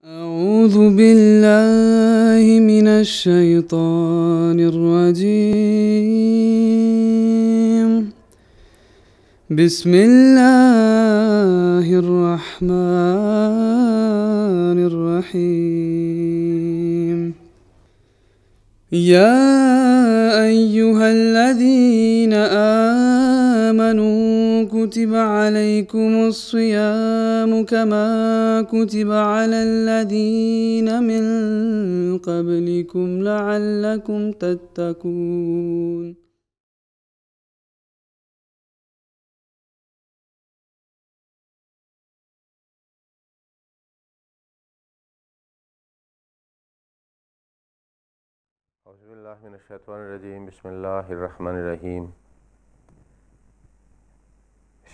أعوذ بالله من الشيطان الرجيم بسم الله الرحمن الرحيم يا أيها الذين آمنوا كتب عليكم الصيام كما كتب على الذين من قبلكم لعلكم تتقون أعوذ بالله من الشيطان الرجيم. بسم الله الرحمن الرحيم.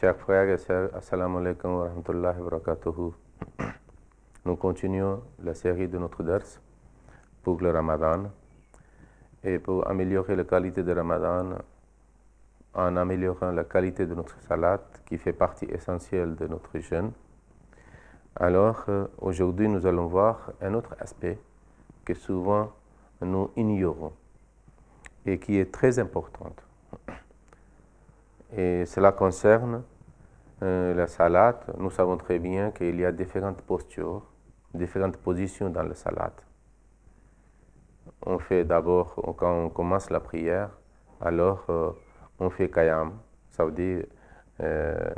Chers frères et sœurs, assalamu alaikum wa rahmatullahi wa barakatuhu. Nous continuons la série de notre dars pour le Ramadan et pour améliorer la qualité de Ramadan en améliorant la qualité de notre salat qui fait partie essentielle de notre jeûne. Alors aujourd'hui nous allons voir un autre aspect que souvent nous ignorons et qui est très importante. Et cela concerne la salat. Nous savons très bien qu'il y a différentes postures, différentes positions dans la salat. On fait d'abord, quand on commence la prière, alors on fait qiyam, ça veut dire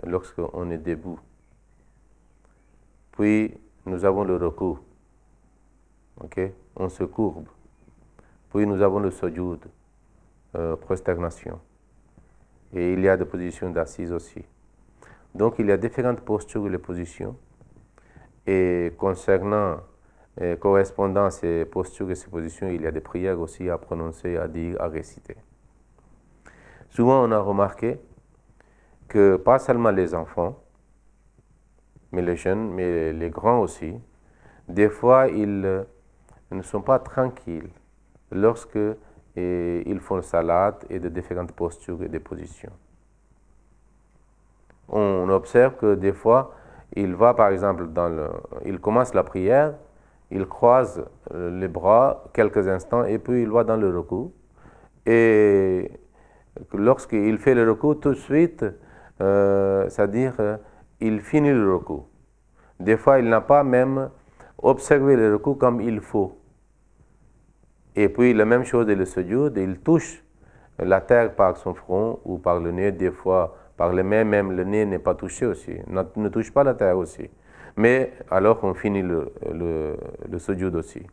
lorsqu'on est debout. Puis nous avons le recours, on se courbe. Puis nous avons le sujoud, prosternation. Et il y a des positions d'assises aussi. Donc il y a différentes postures et les positions. Et concernant, correspondant à ces postures et ces positions, il y a des prières aussi à prononcer, à dire, à réciter. Souvent on a remarqué que pas seulement les enfants, mais les jeunes, mais les grands aussi, des fois ils ne sont pas tranquilles lorsque ils font le salat et de différentes postures et des positions. On observe que des fois, il va par exemple, il commence la prière, il croise les bras quelques instants et puis il va dans le recours. Et lorsqu'il fait le recours, tout de suite, c'est-à-dire il finit le recours. Des fois, il n'a pas même observé le recours comme il faut. Et puis la même chose est le sujoud, il touche la terre par son front ou par le nez, des fois par les mains, même le nez n'est pas touché aussi, ne touche pas la terre aussi. Mais alors on finit le sujoud aussi.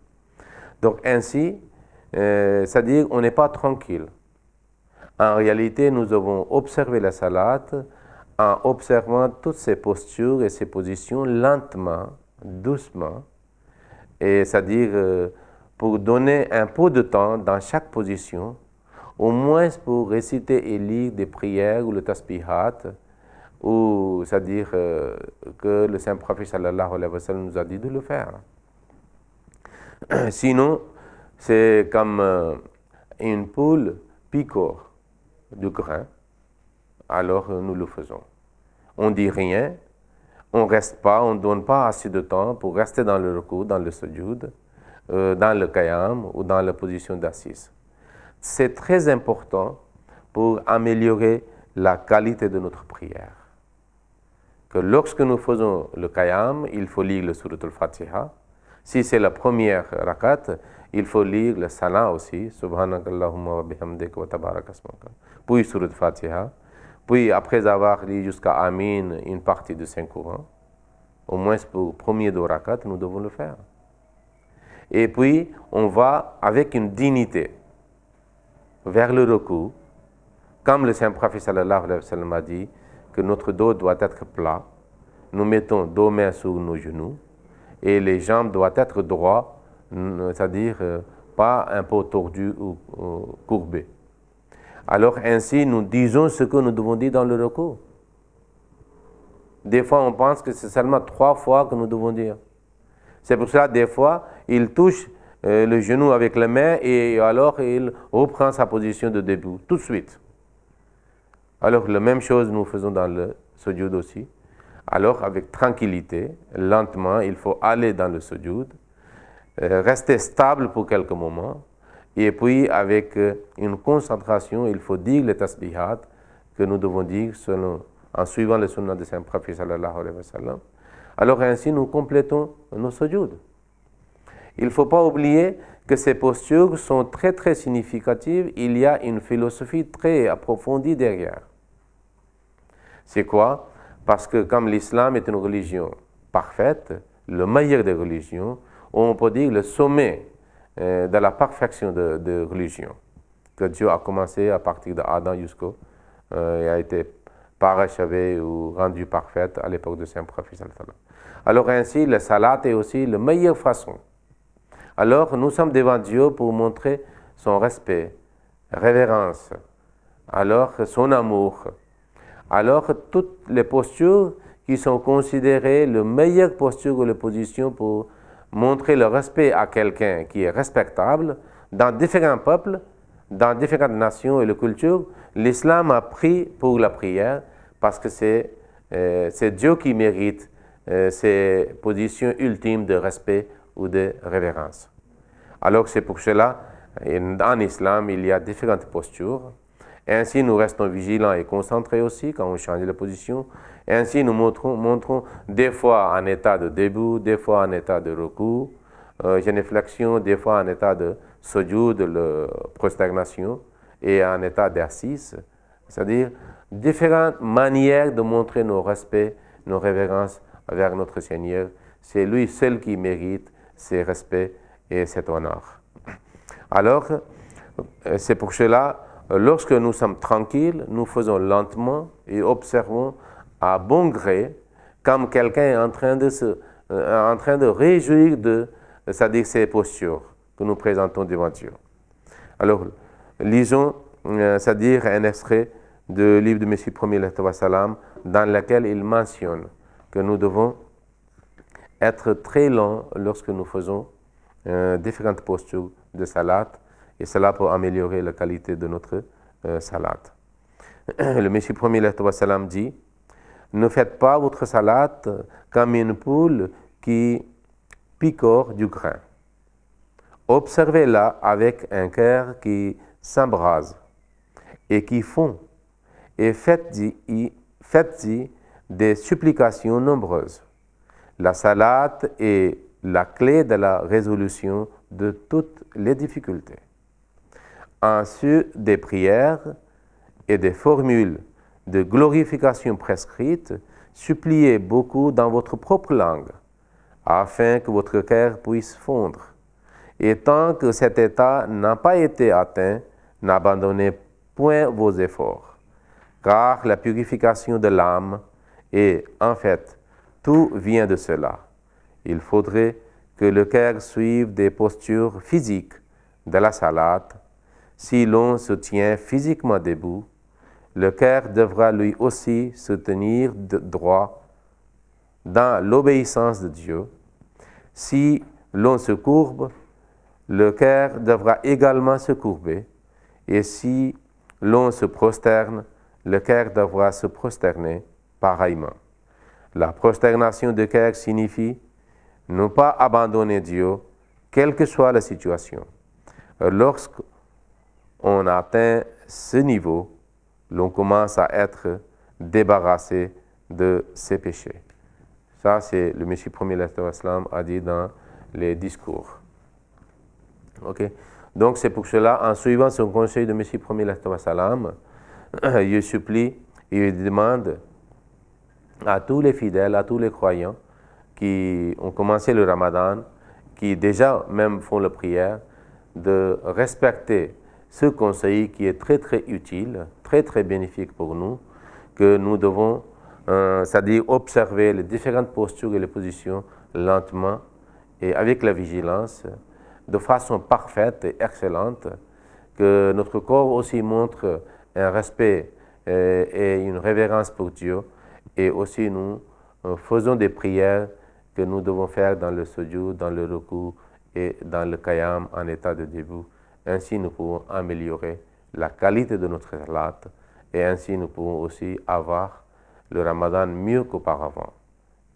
Donc ainsi, c'est-à-dire on n'est pas tranquille. En réalité, nous avons observé la salat en observant toutes ces postures et ces positions lentement, doucement, et c'est-à-dire pour donner un peu de temps dans chaque position, au moins pour réciter et lire des prières ou le tasbihat, ou c'est-à-dire que le Saint-Prophète sallallahu alayhi wa sallam nous a dit de le faire. Sinon, c'est comme une poule picore du grain, alors nous le faisons. On ne dit rien, on ne reste pas, on ne donne pas assez de temps pour rester dans le recours, dans le sujoud, dans le qiyam ou dans la position d'assise. C'est très important pour améliorer la qualité de notre prière. Que lorsque nous faisons le qiyam, il faut lire le surat al-Fatiha. Si c'est la première rakat, il faut lire le salat aussi, subhanakallahumma wa bihamdik wa tabarak asmuka. Puis surat al-Fatiha. Puis après avoir lu jusqu'à Amin une partie de Saint-Coran, au moins pour le premier deux rakat, nous devons le faire. Et puis, on va avec une dignité vers le recours, comme le Saint-Prophète sallallahu alayhi wa sallam a dit que notre dos doit être plat. Nous mettons deux mains sur nos genoux et les jambes doivent être droites, c'est-à-dire pas un peu tordues ou courbées. Alors ainsi, nous disons ce que nous devons dire dans le recours. Des fois, on pense que c'est seulement 3 fois que nous devons dire. C'est pour cela, des fois, il touche le genou avec les mains et alors il reprend sa position de debout, tout de suite. Alors, la même chose nous faisons dans le sujoud aussi. Alors, avec tranquillité, lentement, il faut aller dans le sujoud, rester stable pour quelques moments, et puis avec une concentration, il faut dire les tasbihat que nous devons dire en suivant le sunnah de Saint Prophète sallallahu alayhi wa sallam. Alors ainsi, nous complétons nos sujoud. Il ne faut pas oublier que ces postures sont très très significatives. Il y a une philosophie très approfondie derrière. C'est quoi? Parce que comme l'islam est une religion parfaite, le meilleur des religions, on peut dire le sommet de la perfection de religion, que Dieu a commencé à partir d'Adam jusqu'au et a été parachevé ou rendu parfaite à l'époque de Saint Prophète. Alors ainsi, le salat est aussi la meilleure façon. Alors nous sommes devant Dieu pour montrer son respect, révérence, alors son amour. Alors toutes les postures qui sont considérées les meilleures postures ou les positions pour montrer le respect à quelqu'un qui est respectable dans différents peuples, dans différentes nations et les cultures, l'islam a pris pour la prière parce que c'est Dieu qui mérite ces positions ultimes de respect ou de révérence. Alors c'est pour cela, en islam, il y a différentes postures. Ainsi, nous restons vigilants et concentrés aussi quand on change de position. Ainsi, nous montrons des fois en état de debout, des fois en état de recours, génuflexion, des fois en état de sujoud, de prosternation, et en état d'assise. C'est-à-dire différentes manières de montrer nos respects, nos révérences vers notre Seigneur. C'est lui seul qui mérite ces respects et cet honneur. Alors, c'est pour cela, lorsque nous sommes tranquilles, nous faisons lentement et observons à bon gré, comme quelqu'un est en train de réjouir c'est-à-dire ces postures que nous présentons devant Dieu. Alors, lisons, c'est-à-dire un extrait du livre de Messie premier salam, dans lequel il mentionne que nous devons être très lents lorsque nous faisons différentes postures de salat, et cela pour améliorer la qualité de notre salat. Le Messie premier salam dit: ne faites pas votre salat comme une poule qui picore du grain. Observez-la avec un cœur qui s'embrase et qui fond, et faites-y des supplications nombreuses. La salat est la clé de la résolution de toutes les difficultés. Ensuite, des prières et des formules de glorification prescrites, suppliez beaucoup dans votre propre langue, afin que votre cœur puisse fondre. Et tant que cet état n'a pas été atteint, n'abandonnez point vos efforts, car la purification de l'âme est, en fait, tout vient de cela. Il faudrait que le cœur suive des postures physiques de la salat. Si l'on se tient physiquement debout, le cœur devra lui aussi se tenir droit dans l'obéissance de Dieu. Si l'on se courbe, le cœur devra également se courber. Et si l'on se prosterne, le cœur devra se prosterner pareillement. La prosternation du cœur signifie ne pas abandonner Dieu, quelle que soit la situation. Lorsqu'on atteint ce niveau, l'on commence à être débarrassé de ses péchés. Ça, c'est le Messie premier a dit dans les discours. Okay? Donc, c'est pour cela, en suivant son conseil de Messie premier il supplie, il demande à tous les fidèles, à tous les croyants qui ont commencé le Ramadan, qui déjà même font la prière, de respecter ce conseil qui est très très utile, très très bénéfique pour nous, que nous devons, c'est-à-dire observer les différentes postures et les positions lentement et avec la vigilance, de façon parfaite et excellente, que notre corps aussi montre un respect et une révérence pour Dieu, et aussi nous faisons des prières que nous devons faire dans le sujoud, dans le ruku et dans le qiyam en état de debout. Ainsi, nous pouvons améliorer la qualité de notre salat et ainsi nous pouvons aussi avoir le Ramadan mieux qu'auparavant.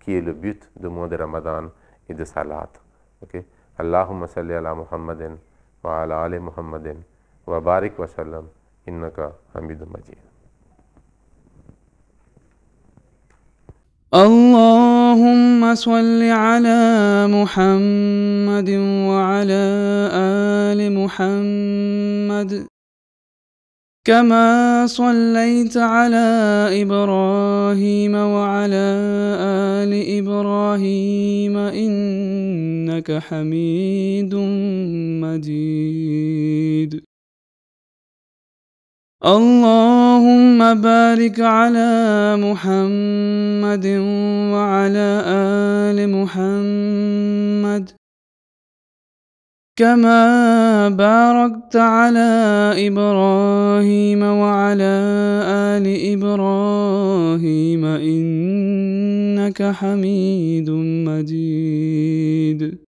qui est le but du mois de Ramadan et de Salat. Okay? Allahumma salli ala Muhammadin wa ala ali Muhammadin wa barik wa sallam innaka hamidun majid. اللهم صل على محمد وعلى آل محمد كما صليت على إبراهيم وعلى آل إبراهيم إنك حميد مجيد. اللهم بارك على محمد وعلى آل محمد كما باركت على إبراهيم وعلى آل إبراهيم إنك حميد مجيد.